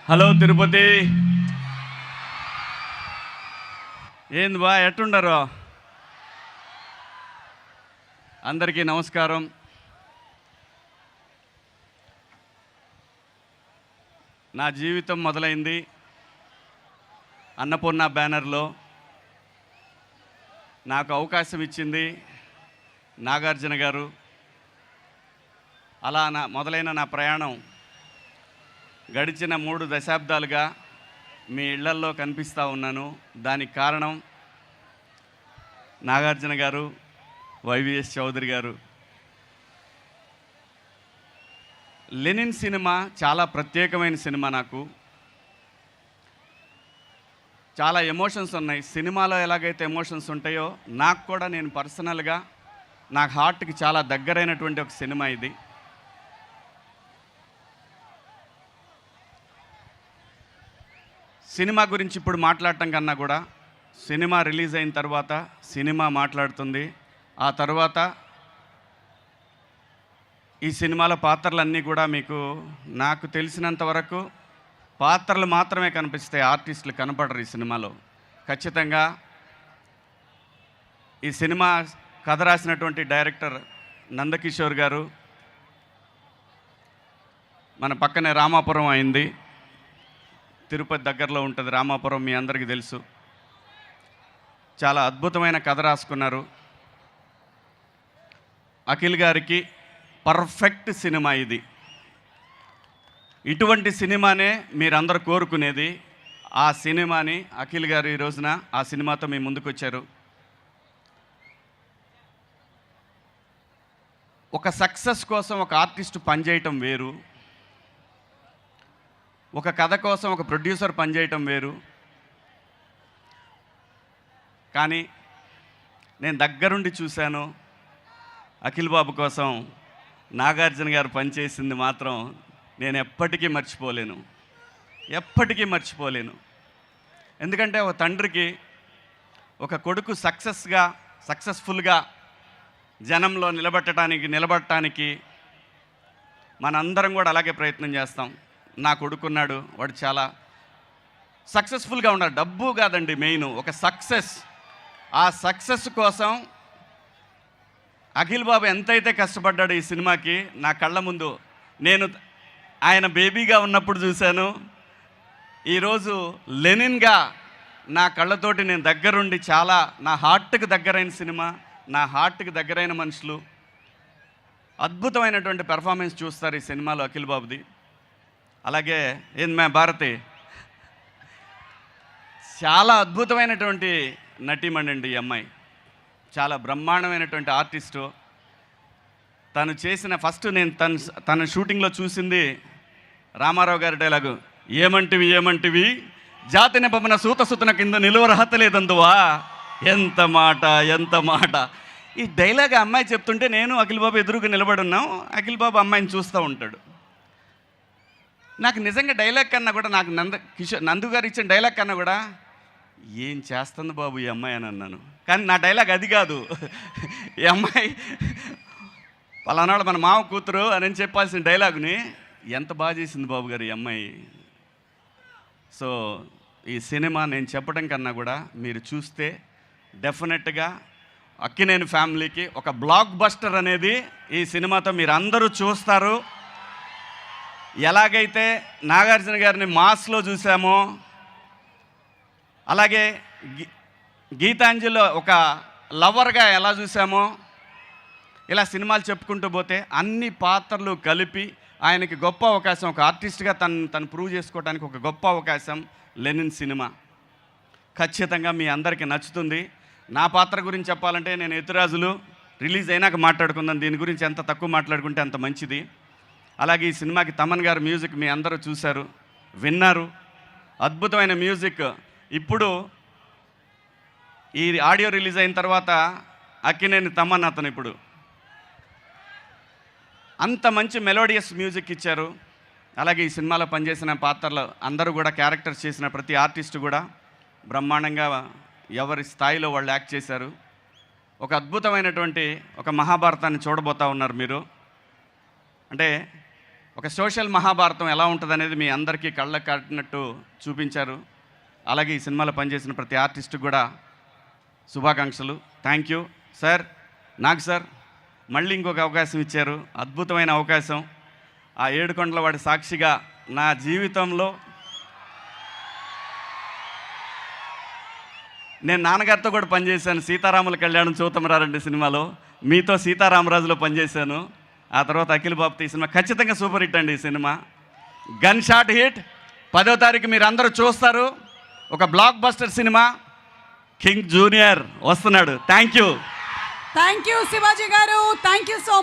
Hello Tirupati, ఏంది బా ఎట్టుండరు? అందరికీ నమస్కారం. నా జీవితం మొదలైంది అన్నపూర్ణ బ్యానర్లో. నాకు అవకాశం ఇచ్చింది నాగార్జున గారు. అలా మొదలైన నా ప్రయాణం గడిచిన 3 దశాబ్దాలుగా మీ ఇళ్లల్లో కనిపిస్తూ ఉన్నాను. దానికి కారణం నాగార్జున గారు, వైవిఎస్ చౌదరి గారు. లెనిన్ సినిమా చాలా ప్రత్యేకమైన సినిమా. నాకు చాలా ఎమోషన్స్ ఉన్నాయి. సినిమాలో ఎలాగైతే ఎమోషన్స్ ఉంటాయో నాకు కూడా, నేను పర్సనల్గా నాకు హార్ట్కి చాలా దగ్గరైనటువంటి ఒక సినిమా ఇది. సినిమా గురించి ఇప్పుడు మాట్లాడటం కన్నా కూడా సినిమా రిలీజ్ అయిన తర్వాత సినిమా మాట్లాడుతుంది. ఆ తర్వాత ఈ సినిమాలో పాత్రలన్నీ కూడా మీకు, నాకు తెలిసినంత వరకు పాత్రలు మాత్రమే కనిపిస్తాయి, ఆర్టిస్టులు కనపడరు ఈ సినిమాలో. ఖచ్చితంగా ఈ సినిమా కథ రాసినటువంటి డైరెక్టర్ నందకిషోర్ గారు, మన పక్కనే రామాపురం అయింది, తిరుపతి దగ్గరలో ఉంటుంది రామాపురం, మీ అందరికీ తెలుసు. చాలా అద్భుతమైన కథ రాసుకున్నారు. అఖిల్ గారికి పర్ఫెక్ట్ సినిమా ఇది. ఇటువంటి సినిమానే మీరందరూ కోరుకునేది. ఆ సినిమాని అఖిల్ గారు ఈ రోజున ఆ సినిమాతో మీ ముందుకు వచ్చారు. ఒక సక్సెస్ కోసం ఒక ఆర్టిస్ట్ పనిచేయటం వేరు, ఒక కథ కోసం ఒక ప్రొడ్యూసర్ పనిచేయటం వేరు. కానీ నేను దగ్గరుండి చూశాను, అఖిల్ బాబు కోసం నాగార్జున గారు పనిచేసింది మాత్రం నేను ఎప్పటికీ మర్చిపోలేను, ఎప్పటికీ మర్చిపోలేను. ఎందుకంటే ఒక తండ్రికి ఒక కొడుకు సక్సెస్ఫుల్గా జనంలో నిలబడటానికి మనందరం కూడా అలాగే ప్రయత్నం చేస్తాం. నా కొడుకున్నాడు, వాడు చాలా సక్సెస్ఫుల్గా ఉన్నాడు. డబ్బు కాదండి మెయిన్, ఒక సక్సెస్. ఆ సక్సెస్ కోసం అఖిల్ బాబు ఎంతైతే కష్టపడ్డాడు ఈ సినిమాకి, నా కళ్ళ ముందు నేను ఆయన బేబీగా ఉన్నప్పుడు చూశాను. ఈరోజు లెనిన్గా నా కళ్ళతోటి నేను దగ్గరుండి, చాలా నా హార్ట్కి దగ్గరైన సినిమా, నా హార్ట్కి దగ్గరైన మనుషులు, అద్భుతమైనటువంటి పెర్ఫార్మెన్స్ చూస్తారు ఈ సినిమాలో అఖిల్ బాబుది. అలాగే ఏంది భారతి, చాలా అద్భుతమైనటువంటి నటీమణి అండి ఈ అమ్మాయి. చాలా బ్రహ్మాండమైనటువంటి ఆర్టిస్టు. తను చేసిన ఫస్ట్ నేను తన షూటింగ్లో చూసింది రామారావు గారి డైలాగు, ఏమంటివి జాతి నిపమన సూతసుతన కింద నిలువరహత లేదందువా. ఎంత మాట. ఈ డైలాగ్ అమ్మాయి చెప్తుంటే నేను అఖిల్ బాబు ఎదురుగా నిలబడి ఉన్నాం. అఖిల్ బాబు అమ్మాయిని చూస్తూ ఉంటాడు. నాకు నిజంగా డైలాగ్ కన్నా కూడా, నాకు నందు గారు ఇచ్చిన డైలాగ్ కన్నా కూడా, ఏం చేస్తుంది బాబు ఈ అమ్మాయి అని అన్నాను. కానీ నా డైలాగ్ అది కాదు. ఈ అమ్మాయి పలానాడు మన మామ కూతురు అని చెప్పాల్సిన డైలాగుని ఎంత బాగా చేసింది బాబు గారు ఈ అమ్మాయి. సో ఈ సినిమా నేను చెప్పడం కన్నా కూడా మీరు చూస్తే డెఫినెట్గా అక్కినేని ఫ్యామిలీకి ఒక బ్లాక్ బస్టర్ అనేది ఈ సినిమాతో మీరు అందరూ చూస్తారు. ఎలాగైతే నాగార్జున గారిని మాస్లో చూసామో, అలాగే గీతాంజలిలో ఒక లవర్గా ఎలా చూసామో, ఇలా సినిమాలు చెప్పుకుంటూ పోతే అన్ని పాత్రలు కలిపి ఆయనకి గొప్ప అవకాశం, ఒక ఆర్టిస్ట్గా తను ప్రూవ్ చేసుకోవడానికి ఒక గొప్ప అవకాశం లెనిన్ సినిమా. ఖచ్చితంగా మీ అందరికీ నచ్చుతుంది. నా పాత్ర గురించి చెప్పాలంటే, నేను ఎత్తురాజులు రిలీజ్ అయినాక మాట్లాడుకుందాం, దీని గురించి ఎంత తక్కువ మాట్లాడుకుంటే అంత మంచిది. అలాగే ఈ సినిమాకి తమన్ గారు మ్యూజిక్ మీ అందరూ చూశారు, విన్నారు. అద్భుతమైన మ్యూజిక్. ఇప్పుడు ఈ ఆడియో రిలీజ్ అయిన తర్వాత అక్కినేని తమన్ అతను ఇప్పుడు అంత మంచి మెలోడియస్ మ్యూజిక్ ఇచ్చారు. అలాగే ఈ సినిమాలో పనిచేసిన పాత్రలు అందరూ కూడా, క్యారెక్టర్స్ చేసిన ప్రతి ఆర్టిస్టు కూడా బ్రహ్మాండంగా ఎవరి స్థాయిలో వాళ్ళు యాక్ట్ చేశారు. ఒక అద్భుతమైనటువంటి ఒక మహాభారతాన్ని చూడబోతూ ఉన్నారు మీరు. అంటే ఒక సోషల్ మహాభారతం ఎలా ఉంటుందనేది మీ అందరికీ కళ్ళకు కట్టినట్టు చూపించారు. అలాగే ఈ సినిమాలో పనిచేసిన ప్రతి ఆర్టిస్ట్కి కూడా శుభాకాంక్షలు. Thank you sir. నాకు సార్ మళ్ళీ ఇంకొక అవకాశం ఇచ్చారు, అద్భుతమైన అవకాశం. ఆ ఏడుకొండల వాడి సాక్షిగా నా జీవితంలో నేను నాన్నగారితో కూడా పనిచేశాను. సీతారాముల కళ్యాణం చూతమరారండి సినిమాలో మీతో సీతారామరాజులో పనిచేశాను. ఆ తర్వాత అఖిల్ బాబుతో ఈ సినిమా ఖచ్చితంగా సూపర్ హిట్ అండి. ఈ సినిమా గన్ షాట్ హిట్. 10వ తారీఖు మీరు అందరూ చూస్తారు. ఒక block buster cinema. King junior వస్తున్నాడు. థ్యాంక్ యూ శివాజీ గారు. Thank you so much.